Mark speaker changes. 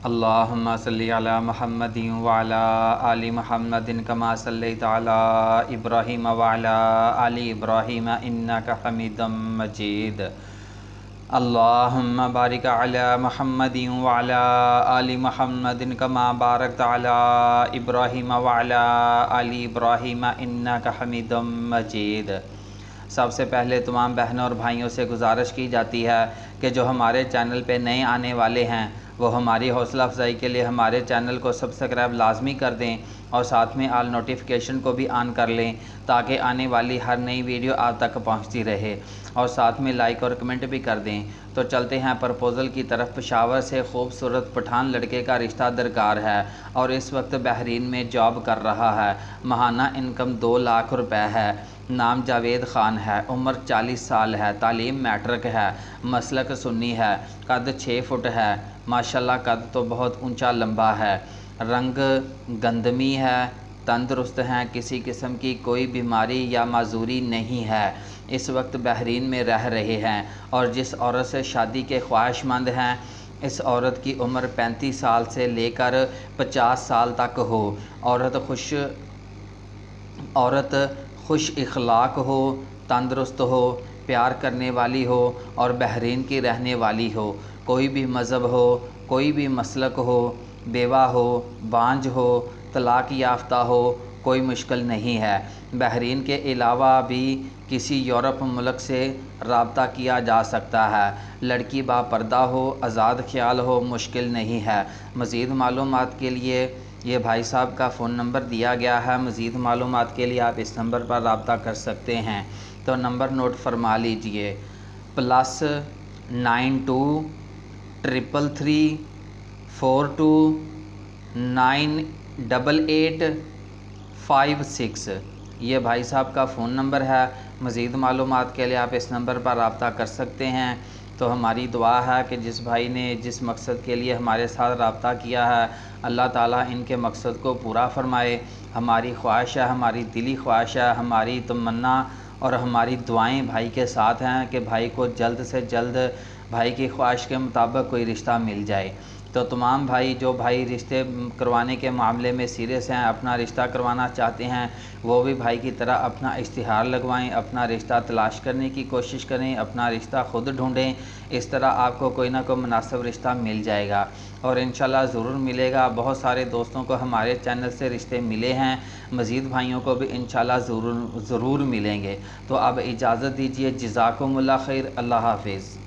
Speaker 1: अल्लाहुम्मा सल्लि अला मुहम्मदिन व अला आलि मुहम्मदिन कमा सल्लैता अला इब्राहीम व अला आलि इब्राहीम इन्नका हमीदुम मजीद। अल्लाहुम्मा बारिक अला मुहम्मदिन व अला आलि मुहम्मदिन कमा बारकता अला इब्राहीम व अला आलि इब्राहीम इन्नका हमीदुम मजीद। सबसे पहले तमाम बहनों और भाइयों से गुजारिश की जाती है कि जो हमारे चैनल पे नए आने वाले हैं वो हमारी हौसला अफजाई के लिए हमारे चैनल को सब्सक्राइब लाजमी कर दें और साथ में आल नोटिफिकेशन को भी ऑन कर लें ताकि आने वाली हर नई वीडियो आप तक पहुंचती रहे, और साथ में लाइक और कमेंट भी कर दें। तो चलते हैं प्रपोज़ल की तरफ। पेशावर से खूबसूरत पठान लड़के का रिश्ता दरकार है और इस वक्त बहरीन में जॉब कर रहा है। माहाना इनकम 2 लाख रुपए है। नाम जावेद ख़ान है। उम्र 40 साल है। तालीम मैट्रिक है। मसलक सुन्नी है। कद 6 फुट है। माशाल्लाह कद तो बहुत ऊंचा लंबा है। रंग गंदमी है। तंदुरुस्त हैं। किसी किस्म की कोई बीमारी या माजूरी नहीं है। इस वक्त बहरीन में रह रहे हैं और जिस औरत से शादी के ख्वाहिशमंद हैं इस औरत की उम्र 35 साल से लेकर 50 साल तक हो। औरत खुश इखलाक हो, तंदुरुस्त हो, प्यार करने वाली हो और बहरीन की रहने वाली हो। कोई भी मज़हब हो, कोई भी मसलक हो, बेवा हो, बांझ हो, तलाक याफ्ता हो, कोई मुश्किल नहीं है। बहरीन के अलावा भी किसी यूरोप मुल्क से रब्ता किया जा सकता है। लड़की बापर्दा हो, आज़ाद ख्याल हो, मुश्किल नहीं है। मज़ीद मालूमात के लिए ये भाई साहब का फ़ोन नंबर दिया गया है। मज़ीद मालूमात के लिए आप इस नंबर पर रब्ता कर सकते हैं। तो नंबर नोट फरमा लीजिए, +92 333 42 98856। ये भाई साहब का फ़ोन नंबर है। मज़ीद मालूमात के लिए आप इस नंबर पर रब्ता कर सकते हैं। तो हमारी दुआ है कि जिस भाई ने जिस मकसद के लिए हमारे साथ रब्ता किया है अल्लाह ताला इनके मकसद को पूरा फरमाए। हमारी ख्वाहिश है, हमारी दिली ख्वाहिश है, हमारी तमन्ना और हमारी दुआएं भाई के साथ हैं कि भाई को जल्द से जल्द भाई की ख्वाहिश के मुताबिक कोई रिश्ता मिल जाए। तो तमाम भाई जो भाई रिश्ते करवाने के मामले में सीरियस हैं, अपना रिश्ता करवाना चाहते हैं, वो भी भाई की तरह अपना इश्तिहार लगवाएं, अपना रिश्ता तलाश करने की कोशिश करें, अपना रिश्ता ख़ुद ढूंढें। इस तरह आपको कोई ना कोई मुनासिब रिश्ता मिल जाएगा और इंशाल्लाह ज़रूर मिलेगा। बहुत सारे दोस्तों को हमारे चैनल से रिश्ते मिले हैं, मज़ीद भाइयों को भी इंशाल्लाह ज़रूर मिलेंगे। तो अब इजाज़त दीजिए। जज़ाकुमुल्लाह खैर। अल्लाह हाफ़िज़।